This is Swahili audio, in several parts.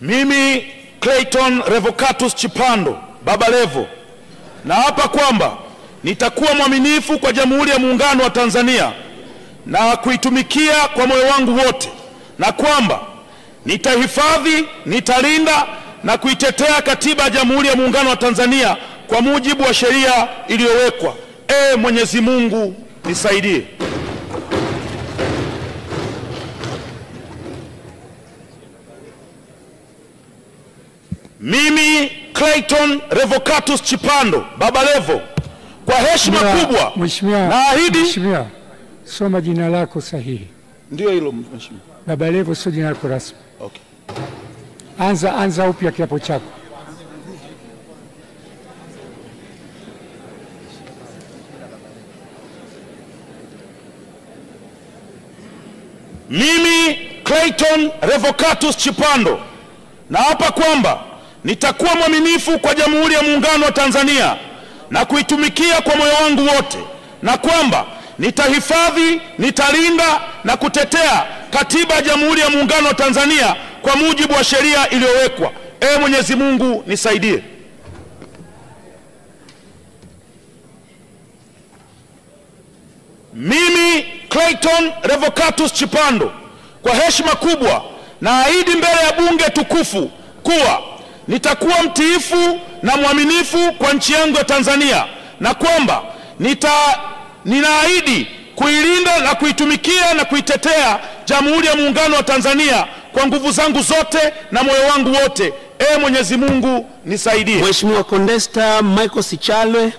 Mimi Clayton Revocatus Chipando Baba Levo naapa kwamba nitakuwa mwaminifu kwa Jamhuri ya Muungano wa Tanzania na kuitumikia kwa moyo wangu wote, na kwamba nitahifadhi, nitalinda na kuitetea Katiba ya Jamhuri ya Muungano wa Tanzania kwa mujibu wa sheria iliyowekwa. Mwenyezi Mungu nisaidie. Mimi Clayton Revocatus Chipando Baba Levo kwa heshima kubwa naahidi. Mheshimiwa, soma jina lako sahihi. Ndio hilo mheshimiwa. Baba Levo sio jina lako rasmi. Okay. Anza upya kiapo chako. Mimi Clayton Revocatus Chipando naapa kwamba nitakuwa mwaminifu kwa Jamhuri ya Muungano wa Tanzania na kuitumikia kwa moyo wangu wote, na kwamba nitahifadhi, nitalinda na kutetea Katiba ya Jamhuri ya Muungano wa Tanzania kwa mujibu wa sheria iliyowekwa. Mwenyezi Mungu nisaidie. Mimi Clayton Revocatus Chipando kwa heshima kubwa naahidi mbele ya bunge tukufu kuwa nitakuwa mtiifu na mwaminifu kwa nchi yangu ya Tanzania, na kwamba ninaahidi kuilinda na kuitumikia na kuitetea Jamhuri ya Muungano wa Tanzania kwa nguvu zangu zote na moyo wangu wote. Mwenyezi Mungu nisaidie. Mheshimiwa Condesta Michael Sichalwe.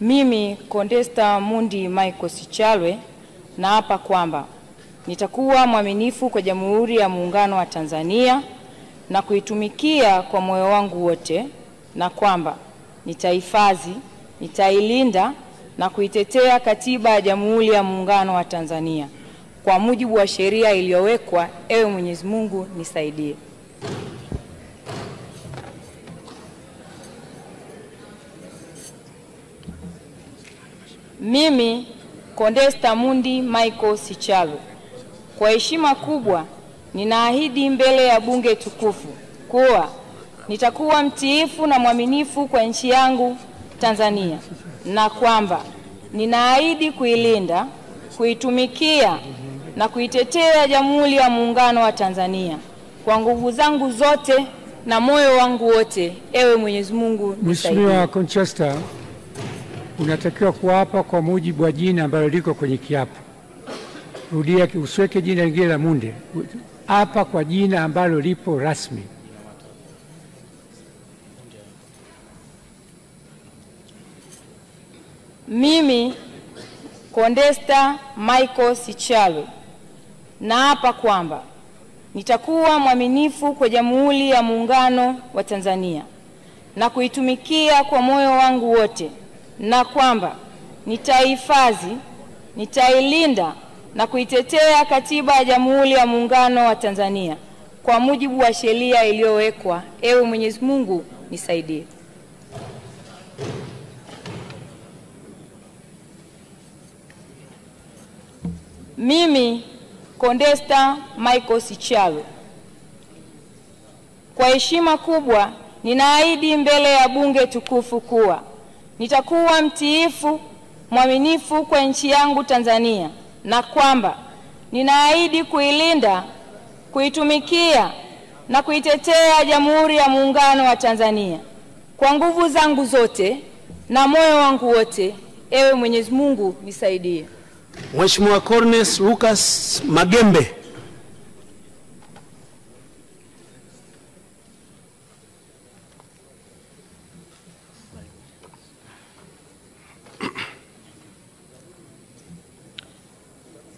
Mimi Condesta Mundi Michael Sichalwe naapa kwamba nitakuwa mwaminifu kwa Jamhuri ya Muungano wa Tanzania na kuitumikia kwa moyo wangu wote, na kwamba nitahifadhi, nitailinda na kuitetea Katiba ya Jamhuri ya Muungano wa Tanzania kwa mujibu wa sheria iliyowekwa. Mwenyezi Mungu nisaidie. Mimi Condesta Mundi Michael Sichalwe kwa heshima kubwa ninaahidi mbele ya bunge tukufu kuwa nitakuwa mtiifu na mwaminifu kwa nchi yangu Tanzania, na kwamba ninaahidi kuilinda, kuitumikia na kuitetea Jamhuri ya Muungano wa Tanzania kwa nguvu zangu zote na moyo wangu wote. Mwenyezi Mungu nisaidie. Mheshimiwa Conchester, unatakiwa kuapa kwa mujibu wa jina ambalo liko kwenye kiapo. Rudia, usiweke jina lingine la Munde. Apa kwa jina ambalo lipo rasmi. Mimi Condesta Michael Sichalwe naapa kwamba nitakuwa mwaminifu kwa Jamhuri ya Muungano wa Tanzania na kuitumikia kwa moyo wangu wote, na kwamba nitahifadhi, nitailinda na kuitetea Katiba ya Jamhuri ya Muungano wa Tanzania kwa mujibu wa sheria iliyowekwa. Mwenyezi Mungu nisaidie. Mimi Condesta Michael Sichalwe kwa heshima kubwa ninaahidi mbele ya bunge tukufu kuwa nitakuwa mtiifu, mwaminifu kwa nchi yangu Tanzania, na kwamba ninaahidi kuilinda, kuitumikia na kuitetea Jamhuri ya Muungano wa Tanzania kwa nguvu zangu zote na moyo wangu wote. Mwenyezi Mungu nisaidie. Mheshimiwa Cornes Lucas Magembe.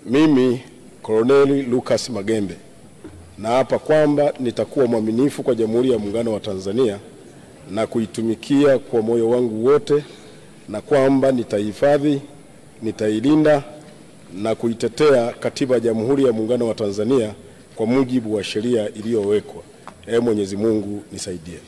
Mimi Colonel Lucas Magembe naapa kwamba nitakuwa mwaminifu kwa Jamhuri ya Muungano wa Tanzania na kuitumikia kwa moyo wangu wote, na kwamba nitahifadhi, nitailinda na kuitetea Katiba ya Jamhuri ya Muungano wa Tanzania kwa mujibu wa sheria iliyowekwa. Mwenyezi Mungu nisaidie.